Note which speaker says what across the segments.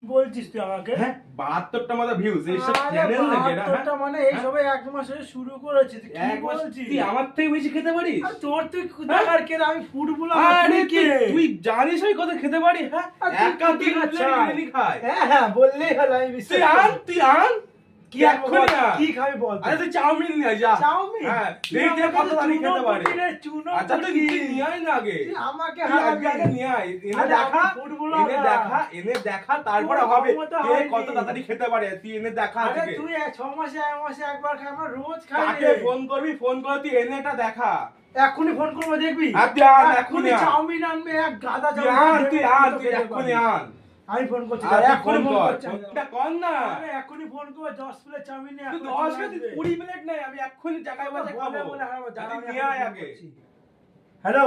Speaker 1: বলছিস তুই আমাকে?
Speaker 2: হ্যাঁ 72টা মতো ভিউজ এইসব চ্যানেল নাকি এটা?
Speaker 1: 72টা মানে এই সবে এক মাস হয়ে শুরু করেছিস, তুই কি বলছিস?
Speaker 2: তুই আমার থেকে বেশি খেতে পারিস?
Speaker 1: আর তোর তুই কুদাকার কে রে? আমি ফুটবল
Speaker 2: আরে তুই জানিস আমি কত খেতে পারি? হ্যাঁ একা
Speaker 1: তুই
Speaker 2: তিন প্লেট বিরিয়ানি খাই।
Speaker 1: হ্যাঁ বললেই হলো, আমি বিশ্বাস
Speaker 2: তুই আন
Speaker 1: কি এক্ষুনি কি খাবি বল?
Speaker 2: আরে তুই চাউমিন নিয়ে আয়, যা।
Speaker 1: চাউমিন?
Speaker 2: হ্যাঁ দেখে কত তাড়াতাড়ি খেতে পারি।
Speaker 1: চুনো
Speaker 2: আচ্ছা তুই নিয়ে আয় না আগে।
Speaker 1: তুই আমাকে
Speaker 2: তুই
Speaker 1: হারাবি।
Speaker 2: আগে নিয়ে আয়, এনে
Speaker 1: আরে
Speaker 2: দেখা,
Speaker 1: ফুটবল
Speaker 2: এনে দেখা তারপরে
Speaker 1: তোর
Speaker 2: হবে
Speaker 1: ক্ষমতা
Speaker 2: কে
Speaker 1: হয়নি।
Speaker 2: কত তাড়াতাড়ি খেতে পারে। তুই এনে দেখা
Speaker 1: আরে
Speaker 2: আজকে।
Speaker 1: তুই 6 মাসে এক মাসে একবার খাই, আমরা রোজ খাই
Speaker 2: কাকে
Speaker 1: রে।
Speaker 2: ফোন করবি, ফোন করে তুই এনেটা দেখা।
Speaker 1: এক্ষুনি ফোন করবো, দেখবি?
Speaker 2: তুই আন, এক্ষুনি আন।
Speaker 1: চাউমিন আনবে, এক গাদা
Speaker 2: তুই
Speaker 1: চাউমিন
Speaker 2: তুই
Speaker 1: দেবে,
Speaker 2: এক্ষুনি আন।
Speaker 1: আমি ফোন করছি,
Speaker 2: আর তুই
Speaker 1: এক্ষুনি ফোন
Speaker 2: কর।
Speaker 1: করছি।
Speaker 2: ফোনটা কর না।
Speaker 1: আরে এক্ষুনি ফোন করবো, 10 প্লেট চাউমিন নিয়ে
Speaker 2: তুই
Speaker 1: এক্ষুনি
Speaker 2: 10
Speaker 1: চলে
Speaker 2: তুই
Speaker 1: আসবে।
Speaker 2: 20 প্লেট নাই, আমি এক্ষুনি জায়গায় বসে খাবো।
Speaker 1: বলে হারাবো, দাঁড়া, আমি
Speaker 2: নিয়ে আয়
Speaker 1: এখন ফোন
Speaker 2: আগে।
Speaker 1: করছি। হ্যালো,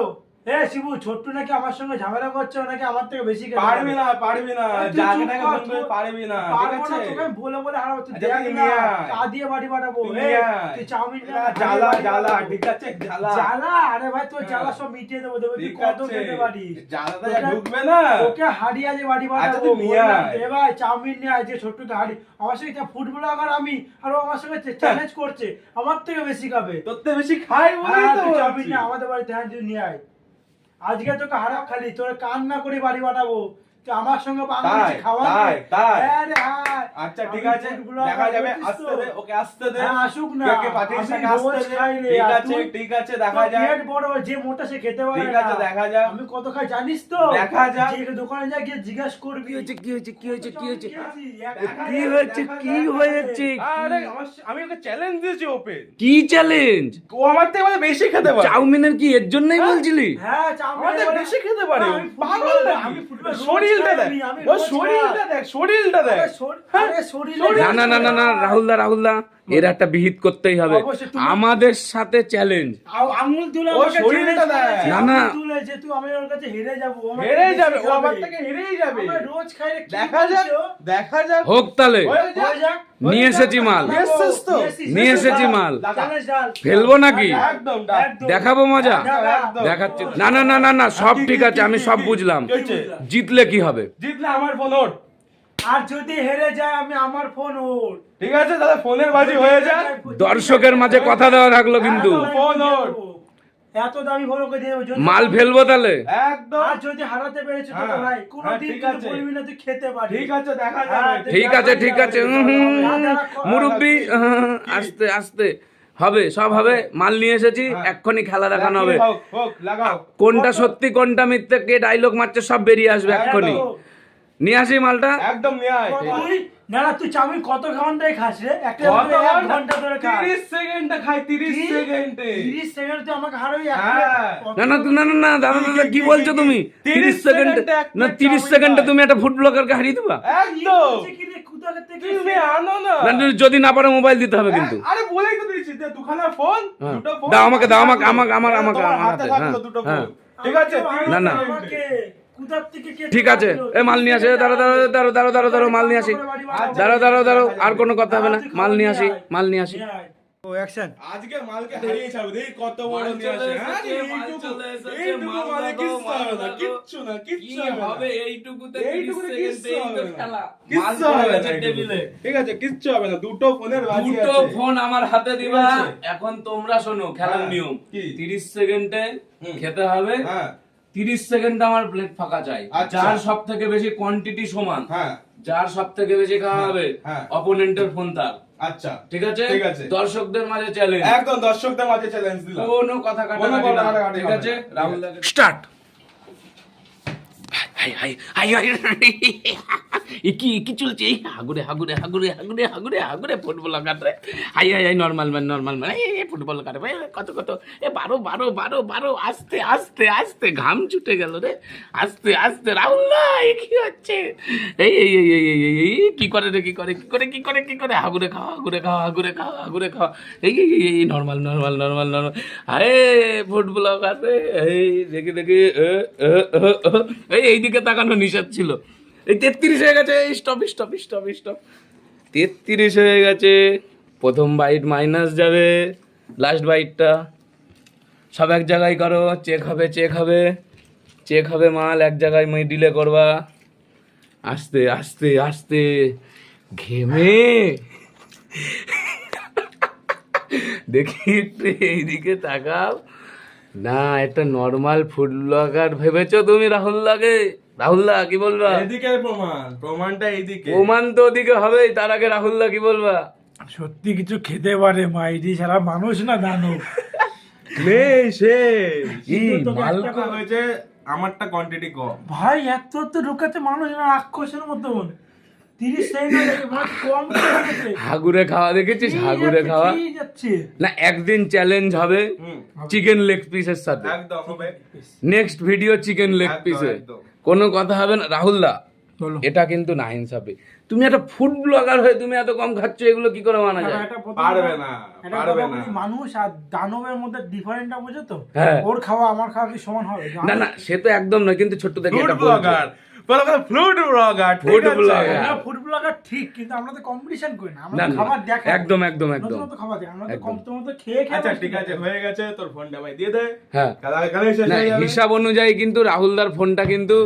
Speaker 1: শিবু, ছোট্টু নাকি আমার সঙ্গে ঝামেলা করছে, ও নাকি আমার থেকে বেশি খেতে
Speaker 2: পারবি না
Speaker 1: তুই
Speaker 2: জায়গাটাকে
Speaker 1: চুপ কর,
Speaker 2: ফোন করে পারবি না, ঠিক
Speaker 1: পারবো না,
Speaker 2: আছে?
Speaker 1: তোকে আমি বলে হারাবো, তুই
Speaker 2: আচ্ছা,
Speaker 1: দেখ
Speaker 2: তুই
Speaker 1: না,
Speaker 2: নিয়ে আয়।
Speaker 1: চা দিয়ে বাড়ি পাঠাবো।
Speaker 2: তুই নিয়ে আয়।
Speaker 1: তুই চাউমিন না,
Speaker 2: জ্বালা
Speaker 1: বাড়ি
Speaker 2: জ্বালা,
Speaker 1: পাঠাবো।
Speaker 2: ঠিক আছে? জ্বালা।
Speaker 1: জ্বালা? আরে ভাই তোর জ্বালা সব মিটিয়ে দেবো, তুই
Speaker 2: ঠিক
Speaker 1: কত
Speaker 2: আছে।
Speaker 1: খেতে পারিস?
Speaker 2: জ্বালাটা যা ঢুকবে না।
Speaker 1: ওকে হাড়িয়া যে বাড়ি
Speaker 2: আচ্ছা,
Speaker 1: বানাবো,
Speaker 2: তুই নিয়ে
Speaker 1: বললাম,
Speaker 2: আয়।
Speaker 1: এ ভাই চাউমিন নিয়ে আয়, যে ছোট্টুকে হাড়ি, আমার সঙ্গে ফুটবল আবার আমি, আর ও আমার সঙ্গে চ্যালেঞ্জ করছে, আমার থেকে বেশি খাবে।
Speaker 2: তোর থেকে বেশি খাই বলেই
Speaker 1: হ্যাঁ,
Speaker 2: তো
Speaker 1: তুই চাউমিন
Speaker 2: বলছি।
Speaker 1: নিয়ে আমাদের বাড়িতে, হ্যাঁ তুই নিয়ে আয়। আজকে তোকে হারাপ খালি, তোর কান না করে বাড়ি বানাবো, তুই আমার সঙ্গে বাংলাদেশে খাওয়াবি।
Speaker 2: তাই।
Speaker 1: হ্যাঁ রে, হ্যাঁ।
Speaker 2: আচ্ছা ঠিক
Speaker 1: আমি
Speaker 2: আছে,
Speaker 1: ফুটবল
Speaker 2: দেখা যাবে,
Speaker 1: বলছিস
Speaker 2: আসতে
Speaker 1: তো?
Speaker 2: দে, ওকে আসতে দে।
Speaker 1: হ্যাঁ, আসুক না।
Speaker 2: ওকে পাঠিয়ে
Speaker 1: আমি
Speaker 2: সাথে
Speaker 1: রোজ
Speaker 2: আসতে দে।
Speaker 1: খাই রে,
Speaker 2: ঠিক
Speaker 1: আর
Speaker 2: আছে,
Speaker 1: তুই-
Speaker 2: ঠিক আছে, দেখা
Speaker 1: তোর
Speaker 2: যায়।
Speaker 1: পেট বড়, যে মোটা সে খেতে পারে
Speaker 2: ঠিক
Speaker 1: না।
Speaker 2: আছে, দেখা যাক।
Speaker 1: আমি কত খাই জানিস তো?
Speaker 2: দেখা যাক।
Speaker 1: যে দোকানে যা গিয়ে জিজ্ঞেস করবি।
Speaker 3: কি হয়েছে কি হয়েছে কি হয়েছে কি হয়েছে
Speaker 2: দেখা
Speaker 3: কি
Speaker 2: যাক,
Speaker 3: হয়েছে
Speaker 2: দেখা
Speaker 3: কি
Speaker 2: যাক।
Speaker 3: হয়েছে
Speaker 2: আরে আমি ওকে চ্যালেঞ্জ দিয়েছি ওপেন।
Speaker 3: কি চ্যালেঞ্জ?
Speaker 2: ও আমার থেকে মানে বেশি খেতে পারে।
Speaker 3: চাউমিনের কি এর জন্যই বলছিলি?
Speaker 1: হ্যাঁ, চাউমিন
Speaker 2: আমাদের
Speaker 1: বলে-
Speaker 2: বেশি খেতে পারে।
Speaker 1: আমি ফুটবল-
Speaker 2: পাগল নাকি?
Speaker 1: আমি ফুটবল রোজ
Speaker 2: শরীরটা
Speaker 1: খাই
Speaker 2: দেখ,
Speaker 1: আমি, আমি
Speaker 2: ও
Speaker 1: রোজ
Speaker 2: শরীরটা
Speaker 1: খাই।
Speaker 2: দেখ, শরীরটা দেখ।
Speaker 1: আরে শরীরে-
Speaker 3: না না না না না রাহুলদা এর একটা বিহিত করতেই হবে।
Speaker 1: অবশ্যই তুমি-
Speaker 3: আমাদের সাথে চ্যালেঞ্জ।
Speaker 1: আঙুল তুলে
Speaker 2: ও
Speaker 1: আমাকে
Speaker 2: শরীরটা
Speaker 1: challenge
Speaker 2: দেয়।
Speaker 1: করেছে,
Speaker 3: না, না।
Speaker 1: আঙুল তুলে যে তুই আমি ওর কাছে হেরে যাবো, ও আমার
Speaker 2: হেরে
Speaker 1: থেকে
Speaker 2: যাবে,
Speaker 1: বেশি
Speaker 2: ও আমার
Speaker 1: খাবে।
Speaker 2: থেকে হেরেই যাবে।
Speaker 1: আমরা রোজ খাই রে, কি
Speaker 2: দেখা যাক,
Speaker 1: বলছো?
Speaker 2: দেখা যাক।
Speaker 3: হোক তাহলে
Speaker 2: হয়ে যাক।
Speaker 1: হয়ে যাক।
Speaker 3: নিয়ে এসেছি মাল।
Speaker 2: নিয়ে এসেছিস তো?
Speaker 3: নিয়ে এসেছি মাল।
Speaker 1: Challenge ডাল।
Speaker 3: ফেলবো নাকি?
Speaker 2: একদম ডাক।
Speaker 1: একদম।
Speaker 3: দেখাবো মজা?
Speaker 2: একদম।
Speaker 3: দেখাচ্ছি। না না না না না সব ঠিক আছে, আমি সব বুঝলাম।
Speaker 2: কি হয়েছে?
Speaker 3: জিতলে কি হবে?
Speaker 2: জিতলে আমার ফোন ওর।
Speaker 1: আর যদি হেরে যায় আমি আমার ফোন ওর।
Speaker 2: ঠিক আছে, তাহলে ফোনের বাজি হয়ে যায়।
Speaker 3: দর্শকের মাঝে কথা দেওয়া থাকলো কিন্তু।
Speaker 2: ফোন ওর।
Speaker 1: এত দামি ফোন ওকে দিয়ে দেবো, যদি-
Speaker 3: মাল ফেলবো তাহলে।
Speaker 2: একদম।
Speaker 1: আর যদি হারাতে পেরেছো তো
Speaker 2: হ্যাঁ,
Speaker 1: ভাই
Speaker 2: হ্যাঁ,
Speaker 1: কোনোদিন
Speaker 2: ঠিক
Speaker 1: কিন্তু
Speaker 2: আছে।
Speaker 1: বলবি না তুই খেতে পারিস।
Speaker 2: ঠিক আছে, দেখা
Speaker 1: হ্যাঁ,
Speaker 2: যাবে।
Speaker 3: ঠিক আছে ঠিক আছে মুরব্বি আস্তে আস্তে হবে, সব হবে। মাল নিয়ে এসেছি, এক্ষুনি খেলা দেখানো হবে।
Speaker 2: হোক, হোক, লাগাও।
Speaker 3: কোনটা সত্যি কোনটা মিথ্যে, কে ডায়লগ মারছে সব বেরিয়ে আসবে এক্ষুনি। নিয়ে আসি মালটা।
Speaker 2: একদম নিয়ে আয়।
Speaker 1: না না তুই চাউমিন কত ঘন্টায় খাস রে? একটা
Speaker 2: কত
Speaker 1: এক ঘন্টা ধরে খাস।
Speaker 2: 30 সেকেন্ডে খাই, 30 সেকেন্ডে।
Speaker 1: 30 সেকেন্ড তুই আমাকে হারাবি।
Speaker 2: হ্যাঁ।
Speaker 3: না না না না না দাদা দাদা কি বলছো তুমি? 30 সেকেন্ডে না 30 সেকেন্ডে তুমি একটা ফুড ব্লগারকে হারিয়ে দিবা?
Speaker 2: একদম। তুমি আনো না।
Speaker 3: না যদি না পারো মোবাইল দিতে হবে কিন্তু।
Speaker 2: আরে বলেই তো দিয়েছি, যে দুখানা ফোন,
Speaker 3: হ্যাঁ।
Speaker 2: দুটো ফোন।
Speaker 3: দাও আমাকে, দাও আমাকে, আমাকে, আমার
Speaker 2: তোমার হাতে
Speaker 3: হাতে,
Speaker 2: থাকলো
Speaker 3: হ্যাঁ,
Speaker 2: দুটো
Speaker 3: হ্যাঁ।
Speaker 2: ফোন। ঠিক আছে?
Speaker 3: না, না।
Speaker 1: ঠিক
Speaker 3: ঠিক আছে, এ মাল নিয়ে আসে। দাঁড়ো দাঁড়ো দাঁড়ো দাঁড়ো দাঁড়ো দাঁড়ো মাল নিয়ে আসি। দাঁড়ো দাঁড়ো দাঁড়ো আর কোনো কথা হবে না, মাল নিয়ে আসি, মাল নিয়ে আসি।
Speaker 1: ও অ্যাকশন।
Speaker 2: আজকে মালকে হারিয়ে ছাড়বো, দেখি কত বড় নিয়ে আসে। হ্যাঁ, এইটুকু মালে কিচ্ছু হবে না, কিচ্ছু না, কিচ্ছু হবে না।
Speaker 3: এইটুকুতে
Speaker 2: এইটুকুতে কিচ্ছু হবে না। কিচ্ছু হবে না এইটুকুতে। ঠিক আছে, কিচ্ছু হবে না, দুটো ফোনের বাজি
Speaker 3: দুটো
Speaker 2: আছে।
Speaker 3: ফোন আমার হাতে দিবা।
Speaker 2: ঠিক আছে।
Speaker 3: এখন তোমরা শোনো খেলার
Speaker 2: হ্যাঁ,
Speaker 3: নিয়ম।
Speaker 2: কি?
Speaker 3: 30 সেকেন্ডে খেতে হবে।
Speaker 2: হ্যাঁ,
Speaker 3: 30 সেকেন্ড আমার প্লেট ফাঁকা চাই।
Speaker 2: আচ্ছা।
Speaker 3: যার সব থেকে বেশি কোয়ান্টিটি সমান,
Speaker 2: হ্যাঁ,
Speaker 3: যার সব থেকে বেশি খাওয়া হবে,
Speaker 2: হ্যাঁ।
Speaker 3: অপোনেন্টের ফোন তার।
Speaker 2: আচ্ছা।
Speaker 3: ঠিক আছে?
Speaker 2: ঠিক আছে।
Speaker 3: দর্শকদের মাঝে চ্যালেঞ্জ,
Speaker 2: একদম দর্শকদের মাঝে চ্যালেঞ্জ দিলাম।
Speaker 3: কোনো কথা
Speaker 2: কোনো
Speaker 3: কাটাকাটি
Speaker 2: কথা
Speaker 3: না।
Speaker 2: কাটাকাটি
Speaker 3: ঠিক
Speaker 2: হবে
Speaker 3: আছে?
Speaker 2: না।
Speaker 3: Rahul start. High high high high কি চলছে? এই হাগুরে হাগুরে হাগুরে হাগুরে হাগুরে হাগুরে ফুটবল কাটে। High high high normal man normal man. এই ফুটবল কাটে ভাই, কত কত এ 12 12 12 12 আস্তে আস্তে আস্তে ঘাম ছুটে গেল রে। আস্তে আস্তে রাহুল না, এ কি হচ্ছে? এই এই এই এই এই এই এই কি করে রে, কি করে কি করে কি করে কি করে? হাগুরে খাওয়া হাগুরে খাওয়া হাগুরে খাওয়া হাগুরে খাওয়া। এই এই এই এই নরমাল নরমাল নরমাল নরমাল। আরে ফুটবল কাটে। এই দেখি দেখি এই এইদিকে তাকানো নিষেধ ছিল। এই 33 হয়ে গেছে। Stop stop stop stop. 33 হয়ে গেছে। প্রথম বাইট মাইনাস যাবে, লাস্ট বাইটটা সব এক জায়গায় করো। চেক হবে চেক হবে চেক হবে, মাল এক জায়গায় ডিলে করবা। আস্তে আস্তে আস্তে ঘেমে দেখি একটু এইদিকে তাকাও না, একটা নর্মাল ফুড ব্লগার ভেবেছো তুমি রাহুলদাকে? রাহুলদা কি বলবা?
Speaker 2: এদিকে প্রমাণটা এইদিকে।
Speaker 3: প্রমাণ তো ওদিকে হবেই, তার আগে রাহুলদা কি বলবা?
Speaker 1: সত্যি কিছু খেতে পারে মাইরি সারা মানুষ না দানব।
Speaker 2: নেই সে
Speaker 3: কি
Speaker 1: তোকে
Speaker 3: মাল
Speaker 1: একটা
Speaker 2: কথা হয়েছে, আমারটা কোয়ান্টিটি কম।
Speaker 1: ভাই এত তো ঢুকাতে মানুষ না রাক্ষসের মতন 30 সেকেন্ড কম খেয়েছে।
Speaker 3: হাগুরে খাওয়া দেখেছিস? হাগুরে খাওয়া
Speaker 1: যাচ্ছে
Speaker 3: না, একদিন চ্যালেঞ্জ হবে
Speaker 2: হুম,
Speaker 3: চিকেন লেগ পিসের সাথে।
Speaker 2: একদম হবে।
Speaker 3: নেক্সট ভিডিও চিকেন লেগ
Speaker 2: একদম,
Speaker 3: পিসে,
Speaker 2: একদম।
Speaker 3: কোনো কথা হবে না। রাহুলদা
Speaker 1: বলো
Speaker 3: এটা কিন্তু না ইনসাফি, তুমি একটা ফুড ব্লগার হয়ে তুমি এত কম খাচ্ছ, এগুলো কি করে মানা যায়?
Speaker 2: পারবে না, পারবে না।
Speaker 1: মানুষ আর দানবের মধ্যে ডিফারেন্টটা বুঝো তো?
Speaker 3: হ্যাঁ।
Speaker 1: ওর খাওয়া আমার খাওয়া কি সমান হবে?
Speaker 3: না না, সে তো একদম নয়, কিন্তু ছোট্ট দেখে
Speaker 2: ফুড
Speaker 3: এটা বলছো।
Speaker 2: ব্লগার, বলো food blogger,
Speaker 3: Food blogger।
Speaker 1: Food blogger ঠিক, কিন্তু আমরা তো কম্পিটিশন করি না, আমরা
Speaker 3: না,
Speaker 1: তো
Speaker 3: না,
Speaker 1: খাবার দেখাই।
Speaker 3: একদম, একদম,
Speaker 1: নতুন
Speaker 3: একদম।
Speaker 1: নতুন খাবার দেখাই, আমরা তো
Speaker 3: একদম।
Speaker 1: কম তোমার তো খেয়ে খেয়ে
Speaker 2: আচ্ছা
Speaker 1: নষ্ট
Speaker 2: ঠিক আছে,
Speaker 1: করি।
Speaker 2: হয়ে গেছে, তোর ফোনটা ভাই দিয়ে দে।
Speaker 3: হ্যাঁ
Speaker 2: কালে শেষ
Speaker 3: না,
Speaker 2: হয়ে যাবে।
Speaker 3: হিসাব অনুযায়ী কিন্তু রাহুলদার ফোনটা কিন্তু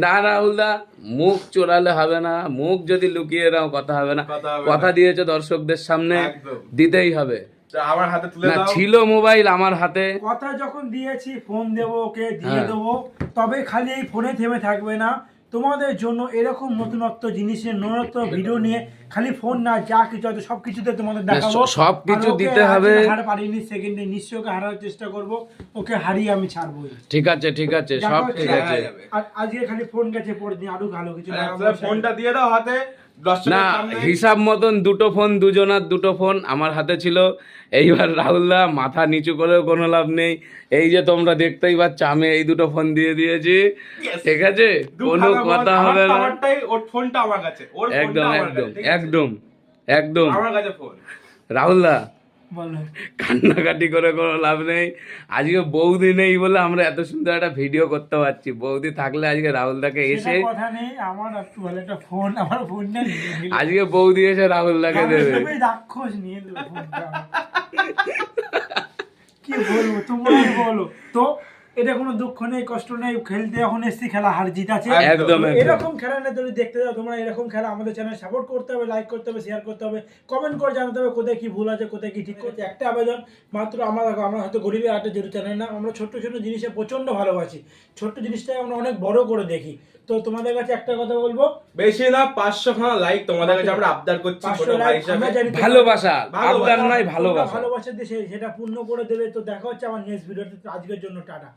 Speaker 3: না, রাহুলদা মুখ চোরালে হবে না, মুখ যদি লুকিয়ে নাও কথা হবে না।
Speaker 2: কথা হবে
Speaker 3: কথা
Speaker 2: না।
Speaker 3: দিয়েছো দর্শকদের সামনে,
Speaker 2: একদম।
Speaker 3: দিতেই হবে।
Speaker 2: তো আমার হাতে তুলে
Speaker 3: না,
Speaker 2: দাও।
Speaker 3: ছিল মোবাইল আমার হাতে।
Speaker 1: কথা যখন দিয়েছি ফোন দেবো ওকে দিয়ে
Speaker 3: হ্যাঁ।
Speaker 1: দেবো, তবে খালি এই ফোনে থেমে থাকবে না। তোমাদের জন্য এরকম নতুনত্ব জিনিসের নতুনত্ব ভিডিও নিয়ে খালি ফোন না, যা কিছু আছে সবকিছুতে তোমাদের দেখাবো।
Speaker 3: সবকিছু
Speaker 1: আর ওকে
Speaker 3: দিতে
Speaker 1: আজকে
Speaker 3: হবে।
Speaker 1: হার পারিনি, সেকেন্ডে নিশ্চয়ই ওকে হারার চেষ্টা করব, ওকে হারিয়ে আমি ছাড়বো।
Speaker 3: ঠিক আছে, ঠিক আছে,
Speaker 1: দেখো,
Speaker 3: সব ঠিক আছে।
Speaker 2: হয়ে যাবে।
Speaker 1: আর আজকে খালি ফোন গেছে, পরে দিন আরো ভালো কিছু
Speaker 2: আরে,
Speaker 1: দেখাবো।
Speaker 2: আপনার ফোনটা দিয়ে দাও হাতে, দর্শকের
Speaker 3: না,
Speaker 2: সামনে।
Speaker 3: হিসাব মতন দুটো ফোন, দুজনার দুটো ফোন আমার হাতে ছিল। এইবার রাহুলদা মাথা নিচু করেও কোনো লাভ নেই, এই যে তোমরা দেখতেই পাচ্ছ আমি এই দুটো ফোন দিয়ে দিয়েছি।
Speaker 2: Yes.
Speaker 3: ঠিক আছে, কোনো কথা হবে না।
Speaker 2: আমারটাই, ওর ফোনটা আমার কাছে, ওর ফোনটা
Speaker 3: একদম
Speaker 2: আমার
Speaker 3: একদম
Speaker 2: কাছে, ঠিক আছে?
Speaker 3: একদম একদম।
Speaker 2: আমার কাছে ফোন।
Speaker 3: রাহুলদা
Speaker 1: বলো
Speaker 3: কান্নাকাটি করে কোনো লাভ নেই। আজকে বৌদি নেই বলে আমরা এত সুন্দর একটা ভিডিও করতে পারছি। বৌদি থাকলে আজকে রাহুলদাকে এসে,
Speaker 1: সেটা কথা নেই, আমার একটু ভালো একটা ফোন, আমার ফোনটা নিয়ে নিল।
Speaker 3: আজকে বৌদি এসে রাহুলদাকে
Speaker 1: আমি
Speaker 3: দেবে।
Speaker 1: সবাই রাক্ষস নিয়ে নেব ফোনটা। কি বলবো, তোমরাই বলো তো। এটা কোনো দুঃখ নেই, কষ্ট নেই, খেলতে এখন এসছি, খেলা হার জিত আছে।
Speaker 3: একদম, একদম।
Speaker 1: এরকম খেলা না যদি দেখতে যাও তোমরা, এরকম খেলা আমাদের চ্যানেল সাপোর্ট করতে হবে, লাইক করতে হবে, শেয়ার করতে হবে, কমেন্ট করে জানাতে হবে কোথায় কি ভুল আছে, কোথায় কি ঠিক করছে। একটা আবেদন মাত্র, আমরা দেখো, আমরা হয়তো গরিবের আড্ডা যেহেতু চ্যানেল না, আমরা ছোট্ট ছোট্ট জিনিসে প্রচন্ড ভালোবাসি, ছোট্ট জিনিসটাকে আমরা অনেক বড় করে দেখি। তো তোমাদের কাছে একটা কথা বলবো,
Speaker 2: বেশি না 500 খানা লাইক তোমাদের কাছে আমরা আবদার করছি,
Speaker 1: 500
Speaker 2: ছোট ভাই
Speaker 1: লাইক
Speaker 2: হিসাবে।
Speaker 1: আমরা জানি
Speaker 3: ভালোবাসা,
Speaker 2: ভালোবাসা।
Speaker 3: আবদার নয়, ভালোবাসা।
Speaker 1: ভালোবাসা দিয়ে সেটা পূর্ণ করে দেবে। তো দেখা হচ্ছে আমার নেক্সট ভিডিওতে, আজকের জন্য টাটা।